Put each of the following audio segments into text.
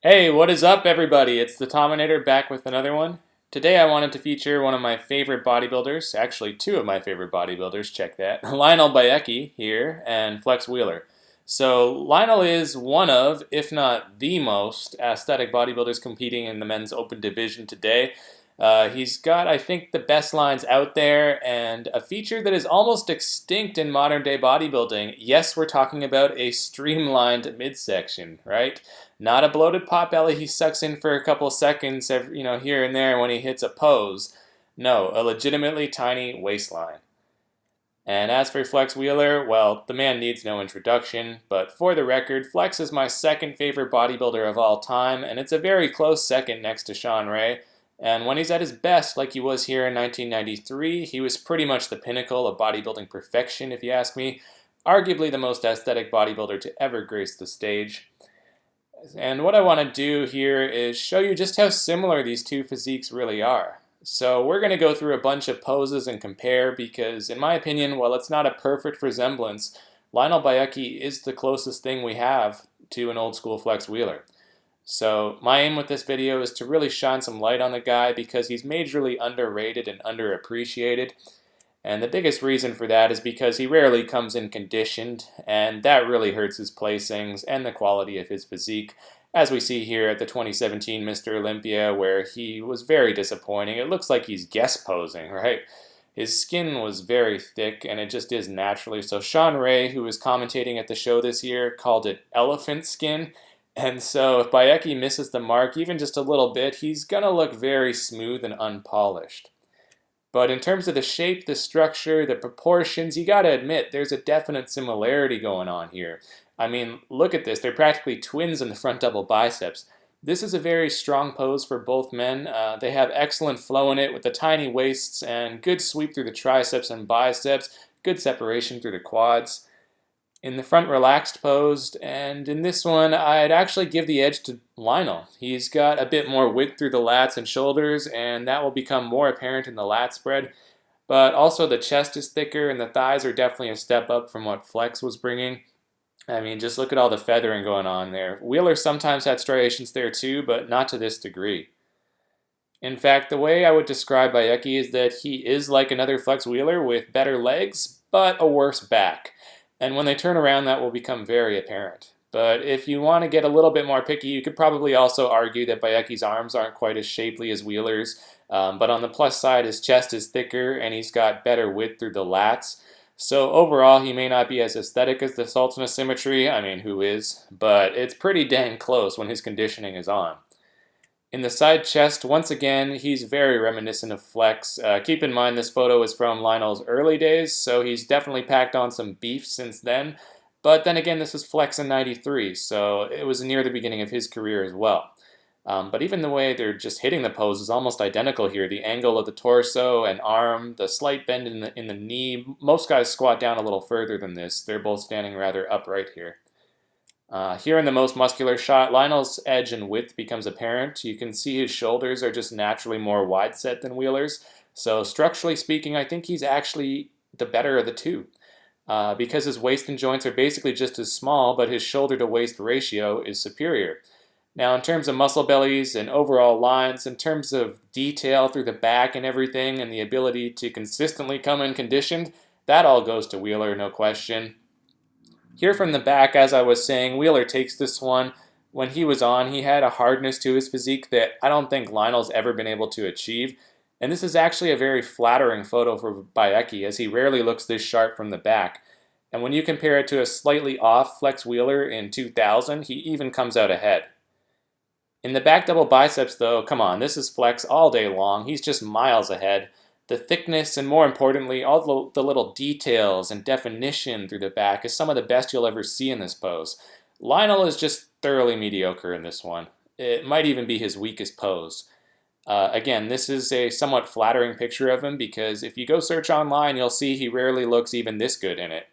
Hey, what is up, everybody? It's the Tominator back with another one. Today I wanted to feature one of my favorite bodybuilders, actually two of my favorite bodybuilders, check that, Lionel Beyeke here and Flex Wheeler. So Lionel is one of, if not the most, aesthetic bodybuilders competing in the men's open division today. He's got, I think, the best lines out there and a feature that is almost extinct in modern day bodybuilding. Yes, we're talking about a streamlined midsection, right? Not a bloated pot belly he sucks in for a couple seconds, here and there when he hits a pose. No, a legitimately tiny waistline. And as for Flex Wheeler, well, the man needs no introduction, but for the record, Flex is my second favorite bodybuilder of all time, and it's a very close second next to Sean Ray. And when he's at his best, like he was here in 1993, he was pretty much the pinnacle of bodybuilding perfection, if you ask me. Arguably the most aesthetic bodybuilder to ever grace the stage. And what I want to do here is show you just how similar these two physiques really are. So we're going to go through a bunch of poses and compare because, in my opinion, while it's not a perfect resemblance, Lionel Beyeke is the closest thing we have to an old school Flex Wheeler. So my aim with this video is to really shine some light on the guy because he's majorly underrated and underappreciated. And the biggest reason for that is because he rarely comes in conditioned, and that really hurts his placings and the quality of his physique, as we see here at the 2017 Mr. Olympia, where he was very disappointing. It looks like he's guest posing, right? His skin was very thick, and it just is naturally. So Sean Ray, who was commentating at the show this year, called it elephant skin. And so if Beyeke misses the mark even just a little bit, he's going to look very smooth and unpolished. But in terms of the shape, the structure, the proportions, you gotta admit there's a definite similarity going on here. I mean, look at this. They're practically twins in the front double biceps. This is a very strong pose for both men. They have excellent flow in it with the tiny waists and good sweep through the triceps and biceps, good separation through the quads. In the front relaxed posed, and in this one, I'd actually give the edge to Lionel. He's got a bit more width through the lats and shoulders, and that will become more apparent in the lat spread. But also the chest is thicker, and the thighs are definitely a step up from what Flex was bringing. I mean, just look at all the feathering going on there. Wheeler sometimes had striations there too, but not to this degree. In fact, the way I would describe Beyeke is that he is like another Flex Wheeler with better legs, but a worse back. And when they turn around, that will become very apparent. But if you want to get a little bit more picky, you could probably also argue that Beyeke's arms aren't quite as shapely as Wheeler's. But on the plus side, his chest is thicker and he's got better width through the lats. So overall, he may not be as aesthetic as the Sultan of Symmetry. I mean, who is? But it's pretty dang close when his conditioning is on. In the side chest, once again, he's very reminiscent of Flex. Keep in mind this photo is from Lionel's early days, so he's definitely packed on some beef since then. But then again, this is Flex in 93, so it was near the beginning of his career as well. But even the way they're just hitting the pose is almost identical here. The angle of the torso and arm, the slight bend in the knee. Most guys squat down a little further than this. They're both standing rather upright here. Here in the most muscular shot, Lionel's edge and width becomes apparent. You can see his shoulders are just naturally more wide set than Wheeler's. So structurally speaking, I think he's actually the better of the two. Because his waist and joints are basically just as small, but his shoulder to waist ratio is superior. Now in terms of muscle bellies and overall lines, in terms of detail through the back and everything, and the ability to consistently come in conditioned, that all goes to Wheeler, no question. Here from the back, as I was saying, Wheeler takes this one. When he was on, he had a hardness to his physique that I don't think Lionel's ever been able to achieve. And this is actually a very flattering photo for Beyeke, as he rarely looks this sharp from the back. And when you compare it to a slightly off Flex Wheeler in 2000, he even comes out ahead. In the back double biceps, though, come on, this is Flex all day long. He's just miles ahead. The thickness and, more importantly, all the little details and definition through the back is some of the best you'll ever see in this pose. Lionel is just thoroughly mediocre in this one. It might even be his weakest pose. Again, this is a somewhat flattering picture of him because if you go search online, you'll see he rarely looks even this good in it.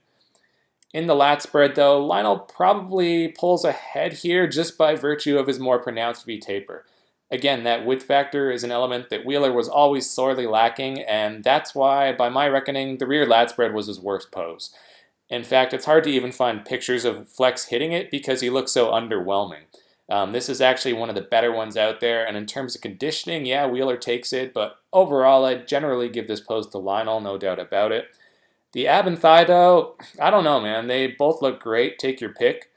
In the lat spread, though, Lionel probably pulls ahead here just by virtue of his more pronounced V-taper. Again, that width factor is an element that Wheeler was always sorely lacking, and that's why, by my reckoning, the rear lat spread was his worst pose. In fact, it's hard to even find pictures of Flex hitting it because he looks so underwhelming. This is actually one of the better ones out there, and in terms of conditioning, yeah, Wheeler takes it, but overall, I'd generally give this pose to Lionel, no doubt about it. The ab and thigh, though, I don't know, man. They both look great. Take your pick.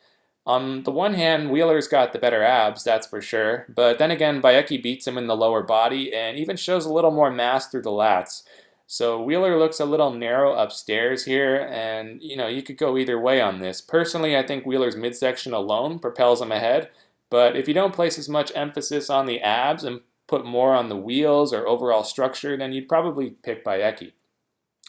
On the one hand, Wheeler's got the better abs, that's for sure, but then again, Beyeke beats him in the lower body and even shows a little more mass through the lats. So Wheeler looks a little narrow upstairs here, and you could go either way on this. Personally, I think Wheeler's midsection alone propels him ahead, but if you don't place as much emphasis on the abs and put more on the wheels or overall structure, then you'd probably pick Beyeke.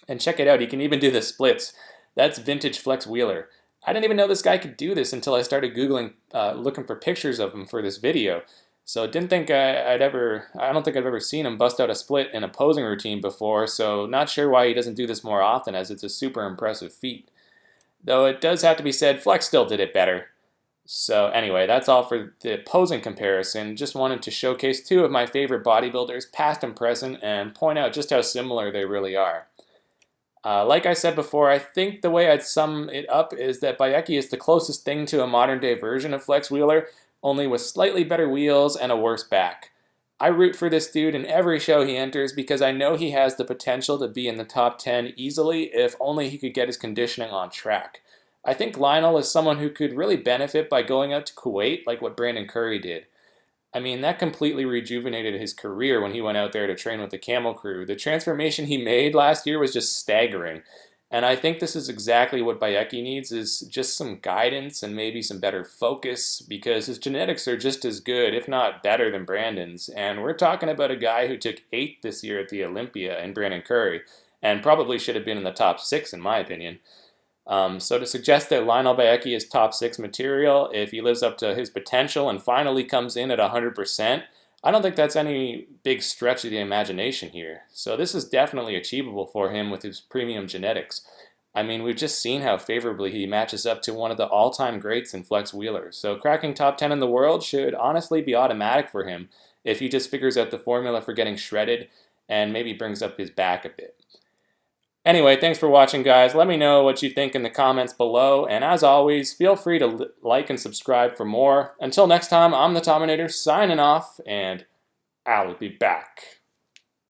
And check it out, he can even do the splits. That's vintage Flex Wheeler. I didn't even know this guy could do this until I started Googling, looking for pictures of him for this video. So I don't think I've ever seen him bust out a split in a posing routine before, so not sure why he doesn't do this more often, as it's a super impressive feat. Though it does have to be said, Flex still did it better. So anyway, that's all for the posing comparison. Just wanted to showcase two of my favorite bodybuilders, past and present, and point out just how similar they really are. Like I said before, I think the way I'd sum it up is that Beyeke is the closest thing to a modern-day version of Flex Wheeler, only with slightly better wheels and a worse back. I root for this dude in every show he enters because I know he has the potential to be in the top 10 easily if only he could get his conditioning on track. I think Lionel is someone who could really benefit by going out to Kuwait like what Brandon Curry did. I mean, that completely rejuvenated his career when he went out there to train with the Camel Crew. The transformation he made last year was just staggering. And I think this is exactly what Beyeke needs, is just some guidance and maybe some better focus, because his genetics are just as good, if not better, than Brandon's. And we're talking about a guy who took 8th this year at the Olympia in Brandon Curry, and probably should have been in the top 6 in my opinion. So to suggest that Lionel Beyeke is top 6 material if he lives up to his potential and finally comes in at 100%, I don't think that's any big stretch of the imagination here. So this is definitely achievable for him with his premium genetics. I mean, we've just seen how favorably he matches up to one of the all-time greats in Flex Wheeler. So cracking top 10 in the world should honestly be automatic for him if he just figures out the formula for getting shredded and maybe brings up his back a bit. Anyway, thanks for watching, guys. Let me know what you think in the comments below. And as always, feel free to like and subscribe for more. Until next time, I'm the Tominator signing off, and I'll be back.